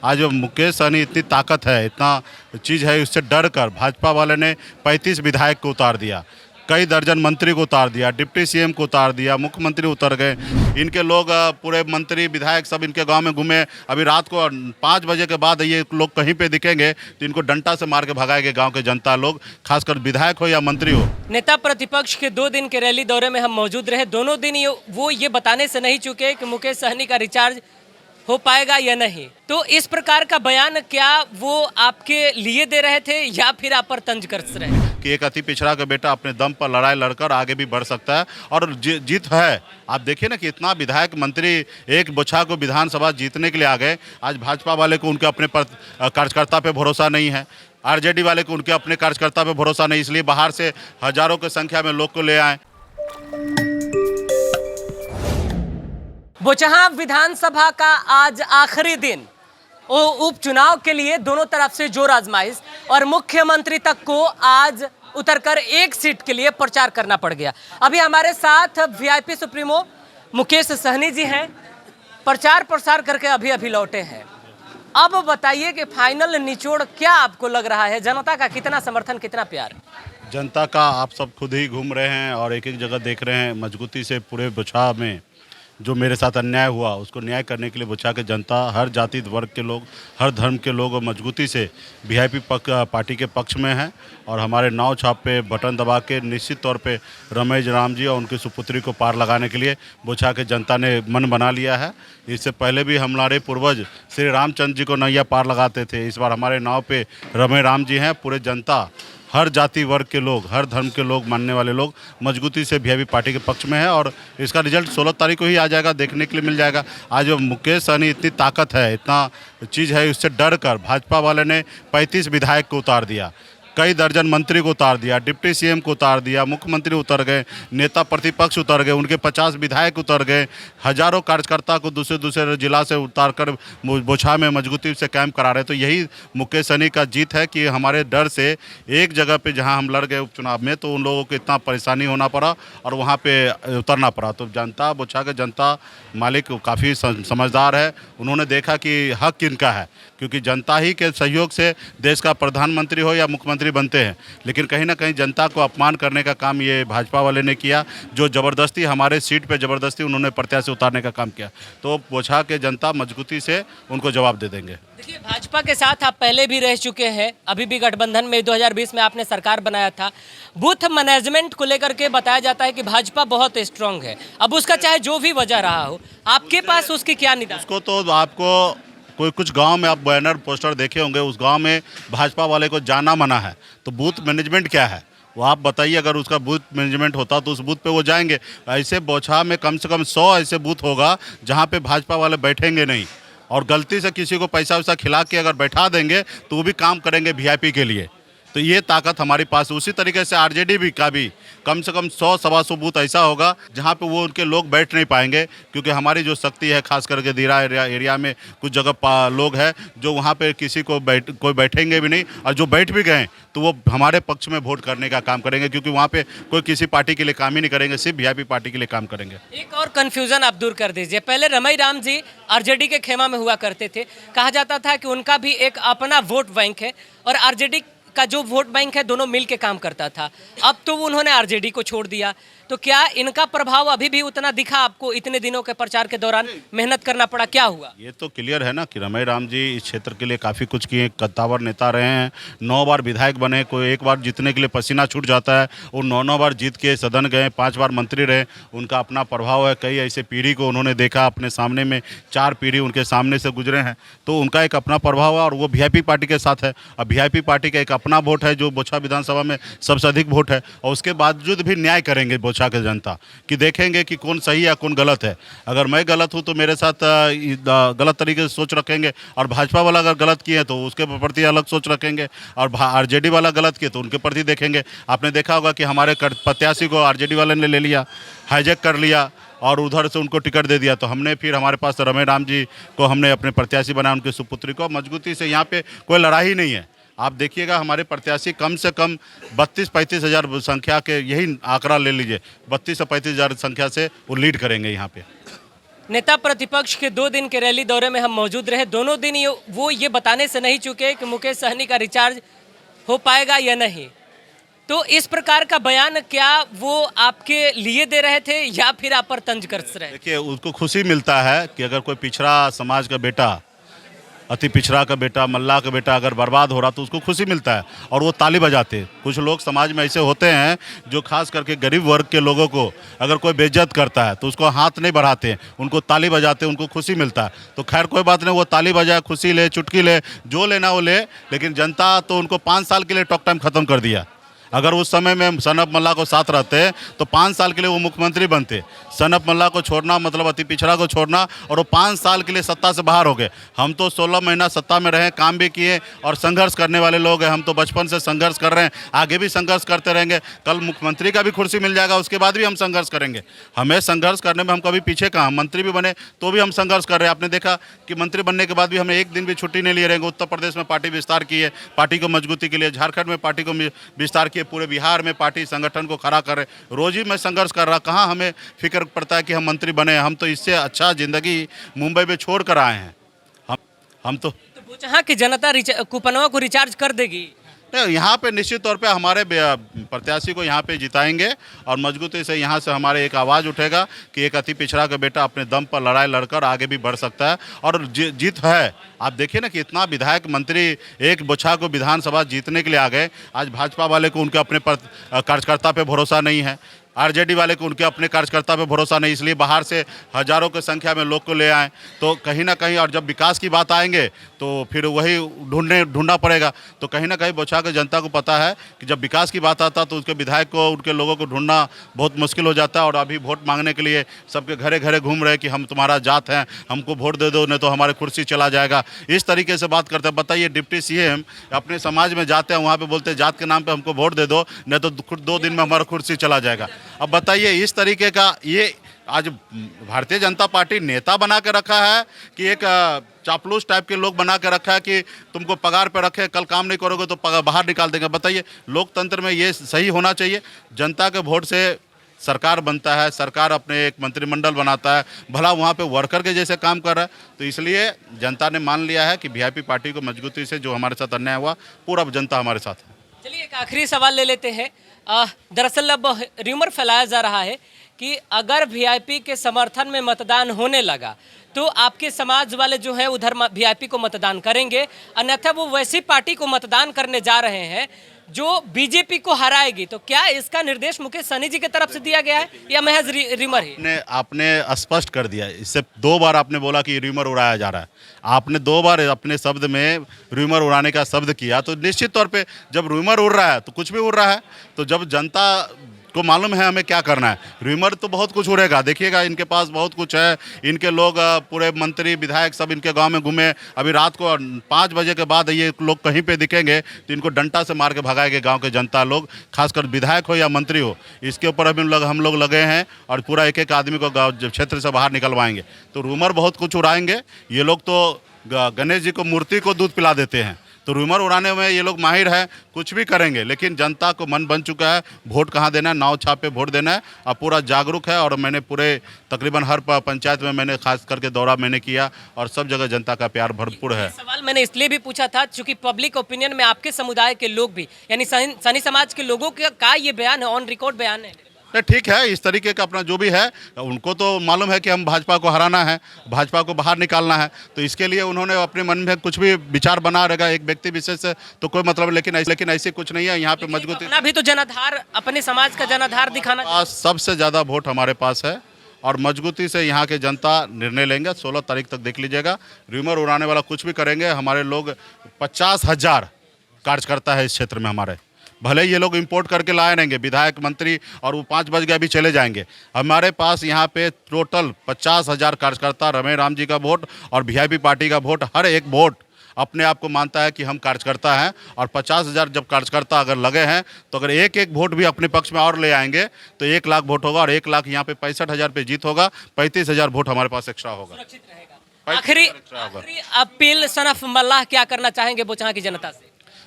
आज मुकेश सहनी इतनी ताकत है, इतना चीज़ है, उससे डर कर भाजपा वाले ने 35 विधायक को उतार दिया, कई दर्जन मंत्री को उतार दिया, डिप्टी सीएम को उतार दिया, मुख्यमंत्री उतर गए। इनके लोग पूरे मंत्री विधायक सब इनके गांव में घूमे। अभी रात को 5 बजे के बाद ये लोग कहीं पे दिखेंगे तो इनको डंडा से मार के भगाएंगे गांव के जनता लोग, खासकर विधायक हो या मंत्री हो। नेता प्रतिपक्ष के 2 दिन के रैली दौरे में हम मौजूद रहे। दोनों दिन वो ये बताने से नहीं चुके कि मुकेश सहनी का रिचार्ज हो पाएगा या नहीं। तो इस प्रकार का बयान क्या वो आपके लिए दे रहे थे या फिर आप पर तंज कस रहे हैं कि एक अति पिछड़ा का बेटा अपने दम पर लड़ाई लड़कर आगे भी बढ़ सकता है और जीत है। आप देखिए ना कि इतना विधायक मंत्री एक बोछा को विधानसभा जीतने के लिए आ गए। आज भाजपा वाले को उनके अपने कार्यकर्ता पे भरोसा नहीं है, आरजेडी वाले को उनके अपने कार्यकर्ता पे भरोसा नहीं, इसलिए बाहर से हजारों की संख्या में लोग को ले आए। बोचहां विधानसभा का आज आखिरी दिन, उपचुनाव के लिए दोनों तरफ से जोर आजमाइश और मुख्यमंत्री तक को आज उतरकर एक सीट के लिए प्रचार करना पड़ गया। अभी हमारे साथ वीआईपी सुप्रीमो मुकेश सहनी जी हैं, प्रचार प्रसार करके अभी अभी लौटे हैं। अब बताइए कि फाइनल निचोड़ क्या आपको लग रहा है, जनता का कितना समर्थन, कितना प्यार? जनता का आप सब खुद ही घूम रहे हैं और एक एक जगह देख रहे हैं मजबूती से। पूरे बोछा में जो मेरे साथ अन्याय हुआ उसको न्याय करने के लिए बोछा के जनता, हर जाति वर्ग के लोग, हर धर्म के लोग मजबूती से वीआईपी पार्टी के पक्ष में हैं। और हमारे नाव छाप पे बटन दबा के निश्चित तौर पे रमेश राम जी और उनकी सुपुत्री को पार लगाने के लिए बोछा के जनता ने मन बना लिया है। इससे पहले भी हमारे पूर्वज श्री रामचंद्र जी को नैया पार लगाते थे, इस बार हमारे नाव पे रमेश राम जी हैं। पूरे जनता, हर जाति वर्ग के लोग, हर धर्म के लोग, मानने वाले लोग मजबूती से वीआईपी पार्टी के पक्ष में है और इसका रिजल्ट 16 तारीख को ही आ जाएगा, देखने के लिए मिल जाएगा। आज मुकेश सहनी इतनी ताकत है, इतना चीज़ है, उससे डर कर भाजपा वाले ने 35 विधायक को उतार दिया, कई दर्जन मंत्री को उतार दिया, डिप्टी सीएम को उतार दिया, मुख्यमंत्री उतर गए, नेता प्रतिपक्ष उतर गए, उनके 50 विधायक उतर गए, हजारों कार्यकर्ता को दूसरे दूसरे जिला से उतार कर बोछा में मजबूती से कैंप करा रहे। तो यही मुकेश सहनी का जीत है कि हमारे डर से एक जगह पे जहां हम लड़ गए उपचुनाव में तो उन लोगों को इतना परेशानी होना पड़ा और वहाँ पे उतरना पड़ा। तो जनता, बोछा के जनता मालिक काफ़ी समझदार है, उन्होंने देखा कि हक किनका है, क्योंकि जनता ही के सहयोग से देश का प्रधानमंत्री हो या मुख्यमंत्री बनते हैं। लेकिन कहीं ना कहीं जनता को अपमान करने का काम ये भाजपा वाले ने किया, जो ज़बरदस्ती हमारे सीट पे ज़बरदस्ती उन्होंने प्रत्याशी उतारने का काम किया। तो बोछा के जनता मजबूती से उनको जवाब दे देंगे। देखिए, भाजपा के साथ आप पहले भी रह चुके हैं, अभी भी गठबंधन में 2020 में आपने सरकार बनाया था। बूथ मैनेजमेंट को लेकर के बताया जाता है कि भाजपा बहुत स्ट्रांग है। अब उसका चाहे जो भी वजह रहा हो, आपके पास उसकी क्या निदान? उसको तो आपको कुछ गांव में आप बैनर पोस्टर देखे होंगे, उस गांव में भाजपा वाले को जाना मना है। तो बूथ मैनेजमेंट क्या है वो आप बताइए। अगर उसका बूथ मैनेजमेंट होता तो उस बूथ पे वो जाएंगे। ऐसे बोछा में कम से कम 100 ऐसे बूथ होगा जहां पे भाजपा वाले बैठेंगे नहीं, और गलती से किसी को पैसा वैसा खिला के अगर बैठा देंगे तो वो भी काम करेंगे वीआईपी के लिए। तो ये ताकत हमारे पास है। उसी तरीके से आरजेडी भी का भी कम से कम 100-125 बूथ ऐसा होगा जहाँ पे वो उनके लोग बैठ नहीं पाएंगे, क्योंकि हमारी जो शक्ति है, खास करके दीरा एरिया में कुछ जगह लोग हैं जो वहाँ पे किसी को कोई बैठेंगे भी नहीं, और जो बैठ भी गए तो वो हमारे पक्ष में वोट करने का काम करेंगे, क्योंकि वहाँ पे कोई किसी पार्टी के लिए काम ही नहीं करेंगे, सिर्फ वीआईपी पार्टी के लिए काम करेंगे। एक और कंफ्यूजन आप दूर कर दीजिए। पहले रमेश राम जी आरजेडी के खेमा में हुआ करते थे, कहा जाता था कि उनका भी एक अपना वोट बैंक है और आरजेडी का जो वोट बैंक है दोनों मिल के काम करता था। अब तो उन्होंने आरजेडी को छोड़ दिया, तो क्या इनका प्रभाव अभी भी उतना दिखा आपको? इतने दिनों के प्रचार के दौरान मेहनत करना पड़ा, क्या हुआ? ये तो क्लियर है ना कि रमेश राम जी इस क्षेत्र के लिए काफ़ी कुछ किए, कद्दावर नेता रहे हैं, 9 बार विधायक बने। कोई एक बार जीतने के लिए पसीना छूट जाता है, वो 9 बार जीत के सदन गए, 5 बार मंत्री रहे। उनका अपना प्रभाव है, कई ऐसे पीढ़ी को उन्होंने देखा अपने सामने में, 4 पीढ़ी उनके सामने से गुजरे हैं, तो उनका एक अपना प्रभाव है और वो वीआईपी पार्टी के साथ है। अब वीआईपी पार्टी का एक अपना वोट है जो बोछा विधानसभा में सबसे अधिक वोट है, और उसके बावजूद भी न्याय करेंगे बोछा के जनता, कि देखेंगे कि कौन सही है कौन गलत है। अगर मैं गलत हूँ तो मेरे साथ गलत तरीके से सोच रखेंगे, और भाजपा वाला अगर गलत किए तो उसके प्रति अलग सोच रखेंगे, और आरजेडी वाला गलत किए तो उनके प्रति देखेंगे। आपने देखा होगा कि हमारे प्रत्याशी को आरजेडी वाले ने ले लिया, हाईजैक कर लिया और उधर से उनको टिकट दे दिया। तो हमने फिर हमारे पास रमेश राम जी को हमने अपने प्रत्याशी बनाया, उनकी सुपुत्री को मजबूती से। यहाँ पे कोई लड़ाई नहीं है, आप देखिएगा हमारे प्रत्याशी कम से कम 32-35 हज़ार संख्या के, यही आंकड़ा ले लीजिए, 32 से 35 हज़ार संख्या से वो लीड करेंगे यहाँ पे। नेता प्रतिपक्ष के 2 दिन के रैली दौरे में हम मौजूद रहे। दोनों दिन ये बताने से नहीं चूके कि मुकेश सहनी का रिचार्ज हो पाएगा या नहीं। तो इस प्रकार का बयान क्या वो आपके लिए दे रहे थे या फिर आप पर तंज कस रहे? देखिए, उसको खुशी मिलता है कि अगर कोई पिछड़ा समाज का बेटा, अति पिछड़ा का बेटा, मल्लाह का बेटा अगर बर्बाद हो रहा तो उसको खुशी मिलता है और वो ताली बजाते हैं। कुछ लोग समाज में ऐसे होते हैं जो खास करके गरीब वर्ग के लोगों को अगर कोई बेइज्जत करता है तो उसको हाथ नहीं बढ़ाते हैं, उनको ताली बजाते हैं, उनको खुशी मिलता है। तो खैर कोई बात नहीं, वो ताली बजाए, खुशी ले, चुटकी ले, जो लेना वो ले, लेकिन जनता तो उनको 5 साल के लिए टॉक टाइम खत्म कर दिया। अगर उस समय में सनत मल्लाह को साथ रहते तो 5 साल के लिए वो मुख्यमंत्री बनते। सनत मल्लाह को छोड़ना मतलब अति पिछड़ा को छोड़ना, और वो 5 साल के लिए सत्ता से बाहर हो गए। हम तो 16 महीना सत्ता में रहे, काम भी किए और संघर्ष करने वाले लोग हैं। हम तो बचपन से संघर्ष कर रहे हैं, आगे भी संघर्ष करते रहेंगे। कल मुख्यमंत्री का भी कुर्सी मिल जाएगा, उसके बाद भी हम संघर्ष करेंगे। हमें संघर्ष करने में हम कभी पीछे कहाँ। मंत्री भी बने तो भी हम संघर्ष कर रहे हैं। आपने देखा कि मंत्री बनने के बाद भी हमें एक दिन भी छुट्टी नहीं लिए रहेंगे। उत्तर प्रदेश में पार्टी विस्तार की है, पार्टी को मजबूती के लिए, झारखंड में पार्टी को विस्तार किए, पूरे बिहार में पार्टी संगठन को खड़ा कर रहे। रोज ही मैं संघर्ष कर रहा, कहाँ हमें फिक्र पड़ता है कि हम मंत्री बने। हम तो इससे अच्छा जिंदगी मुंबई में छोड़ कर आए हैं। हम तो जहाँ की जनता कूपनों को रिचार्ज कर देगी। यहाँ पे निश्चित तौर पे हमारे प्रत्याशी को यहाँ पे जिताएंगे और मजबूती से यहाँ से हमारे एक आवाज़ उठेगा कि एक अति पिछड़ा का बेटा अपने दम पर लड़ाई लड़कर आगे भी बढ़ सकता है और जीत है। आप देखिए ना कि इतना विधायक मंत्री एक बोछा को विधानसभा जीतने के लिए आ गए। आज भाजपा वाले को उनके अपने कार्यकर्ता पे भरोसा नहीं है, आरजेडी वाले को उनके अपने कार्यकर्ता पे भरोसा नहीं, इसलिए बाहर से हजारों की संख्या में लोग को ले आए। तो कहीं ना कहीं, और जब विकास की बात आएंगे तो फिर वही ढूंढना पड़ेगा। तो कहीं ना कहीं बोछा की जनता को पता है कि जब विकास की बात आता तो उसके विधायक को, उनके लोगों को ढूंढना बहुत मुश्किल हो जाता है। और अभी वोट मांगने के लिए सबके घरे घरे घूम रहे कि हम तुम्हारा जात हैं, हमको वोट दे दो, नहीं तो हमारे कुर्सी चला जाएगा। इस तरीके से बात करते हैं। बताइए, डिप्टी सीएम अपने समाज में जाते हैं, वहाँ पर बोलते हैं जात के नाम पर हमको वोट दे दो, नहीं तो 2 दिन में हमारा कुर्सी चला जाएगा। अब बताइए, इस तरीके का ये आज भारतीय जनता पार्टी नेता बना के रखा है कि एक चापलूस टाइप के लोग बना के रखा है कि तुमको पगार पे रखे, कल काम नहीं करोगे तो बाहर निकाल देंगे। बताइए, लोकतंत्र में ये सही होना चाहिए? जनता के वोट से सरकार बनता है, सरकार अपने एक मंत्रिमंडल बनाता है, भला वहाँ पे वर्कर के जैसे काम कर रहा है। तो इसलिए जनता ने मान लिया है कि वीआईपी पार्टी को मजबूती से, जो हमारे साथ अन्याय हुआ, पूरा जनता हमारे साथ है। चलिए एक आखिरी सवाल ले लेते हैं। दरअसल अब र्यूमर फैलाया जा रहा है कि अगर वीआईपी के समर्थन में मतदान होने लगा तो आपके समाज वाले जो हैं उधर वीआईपी को मतदान करेंगे, अन्यथा वो वैसी पार्टी को मतदान करने जा रहे हैं जो बीजेपी को हराएगी। तो क्या इसका निर्देश मुकेश सहनी जी की तरफ से दिया गया है या महज र्यूमर ही? आपने स्पष्ट कर दिया। इससे 2 बार आपने बोला कि र्यूमर उड़ाया जा रहा है। आपने 2 बार अपने शब्द में र्यूमर उड़ाने का शब्द किया। तो निश्चित तौर पे जब र्यूमर उड़ रहा है तो कुछ भी उड़ रहा है। तो जब जनता को मालूम है हमें क्या करना है, र्यूमर तो बहुत कुछ उड़ेगा। देखिएगा, इनके पास बहुत कुछ है। इनके लोग पूरे मंत्री विधायक सब इनके गांव में घूमे। अभी रात को 5 बजे के बाद ये लोग कहीं पे दिखेंगे तो इनको डंडा से मार के भगाएंगे गांव के जनता लोग, खासकर विधायक हो या मंत्री हो। इसके ऊपर अभी हम लोग लगे हैं और पूरा एक एक आदमी को गाँव क्षेत्र से बाहर निकलवाएंगे। तो र्यूमर बहुत कुछ उड़ाएंगे ये लोग। तो गणेश जी को मूर्ति को दूध पिला देते हैं। तो र्यूमर उड़ाने में ये लोग माहिर हैं, कुछ भी करेंगे। लेकिन जनता को मन बन चुका है वोट कहाँ देना है, नाव छाप पे वोट देना है। और पूरा जागरूक है। और मैंने पूरे तकरीबन हर पंचायत में मैंने खास करके दौरा मैंने किया और सब जगह जनता का प्यार भरपूर है। सवाल मैंने इसलिए भी पूछा था क्योंकि पब्लिक ओपिनियन में आपके समुदाय के लोग भी, यानी सनी समाज के लोगों का ये बयान है, ऑन रिकॉर्ड बयान है। ठीक है, इस तरीके का अपना जो भी है, उनको तो मालूम है कि हम भाजपा को हराना है, भाजपा को बाहर निकालना है। तो इसके लिए उन्होंने अपने मन में कुछ भी विचार बना रहेगा एक व्यक्ति विशेष से, तो कोई मतलब। लेकिन ऐसे कुछ नहीं है। यहाँ पे मजबूती भी तो जनाधार, अपने समाज का जनाधार दिखाना। सबसे ज़्यादा वोट हमारे पास है और मजबूती से यहाँ के जनता निर्णय लेंगे। 16 तारीख तक देख लीजिएगा। र्यूमर उड़ाने वाला कुछ भी करेंगे। हमारे लोग 50,000 कार्यकर्ता है इस क्षेत्र में हमारे। भले ये लोग इंपोर्ट करके लाए रहेंगे विधायक मंत्री, और वो 5 बज गए अभी चले जाएंगे। हमारे पास यहाँ पे टोटल 50,000 कार्यकर्ता, रमेश राम जी का वोट और वीआईपी पार्टी का वोट, हर एक वोट अपने आप को मानता है कि हम कार्यकर्ता हैं। और 50,000 जब कार्यकर्ता अगर लगे हैं तो अगर एक एक वोट भी अपने पक्ष में और ले आएंगे तो 1 लाख वोट होगा। और 1 लाख यहाँ पे 65,000 पे जीत होगा, 35,000 वोट हमारे पास एक्स्ट्रा होगा। आखिरी अपील सनफ मल्लाह क्या करना चाहेंगे बोछा की जनता से?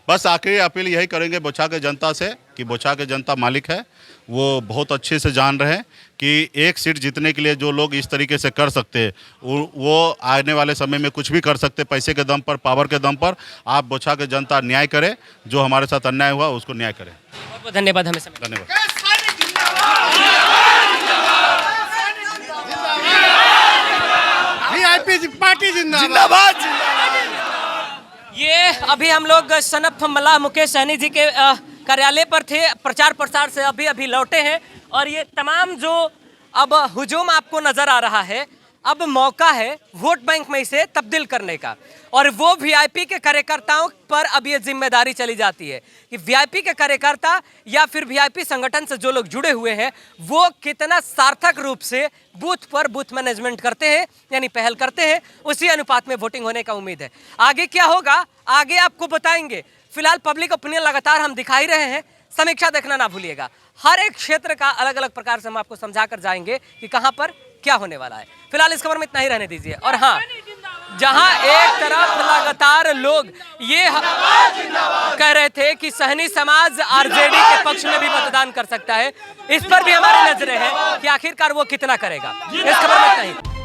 बस आखिरी अपील यही करेंगे बोछा के जनता से कि बोछा के जनता मालिक है, वो बहुत अच्छे से जान रहे हैं कि एक सीट जीतने के लिए जो लोग इस तरीके से कर सकते हैं वो आने वाले समय में कुछ भी कर सकते, पैसे के दम पर, पावर के दम पर। आप बोछा के जनता न्याय करे, जो हमारे साथ अन्याय हुआ उसको न्याय करे। बहुत बहुत धन्यवाद हमें समय देने के लिए। धन्यवाद। वीआईपी पार्टी जिंदाबाद। ये अभी हम लोग सनफ मल्लाह मुकेश सहनी जी के कार्यालय पर थे, प्रचार प्रसार से अभी अभी लौटे हैं और ये तमाम जो अब हुजूम आपको नजर आ रहा है, अब मौका है वोट बैंक में इसे तब्दील करने का और वो वीआईपी के कार्यकर्ताओं पर अब ये जिम्मेदारी चली जाती है कि वीआईपी के कार्यकर्ता या फिर वीआईपी संगठन से जो लोग जुड़े हुए हैं वो कितना सार्थक रूप से बूथ पर बूथ मैनेजमेंट करते हैं, यानी पहल करते हैं, उसी अनुपात में वोटिंग होने का उम्मीद है। आगे क्या होगा आगे आपको बताएंगे। फिलहाल पब्लिक ओपिनियन लगातार हम दिखा ही रहे हैं, समीक्षा देखना ना भूलिएगा। हर एक क्षेत्र का अलग अलग प्रकार से हम आपको समझा कर जाएंगे कि कहां पर क्या होने वाला है। फिलहाल इस खबर में इतना ही रहने दीजिए। और हाँ, जहां एक तरफ लगातार लोग ये कह रहे थे कि सहनी समाज आरजेडी के पक्ष में भी मतदान कर सकता है, इस पर भी हमारी नजरें हैं कि आखिरकार वो कितना करेगा। इस खबर में इतना ही।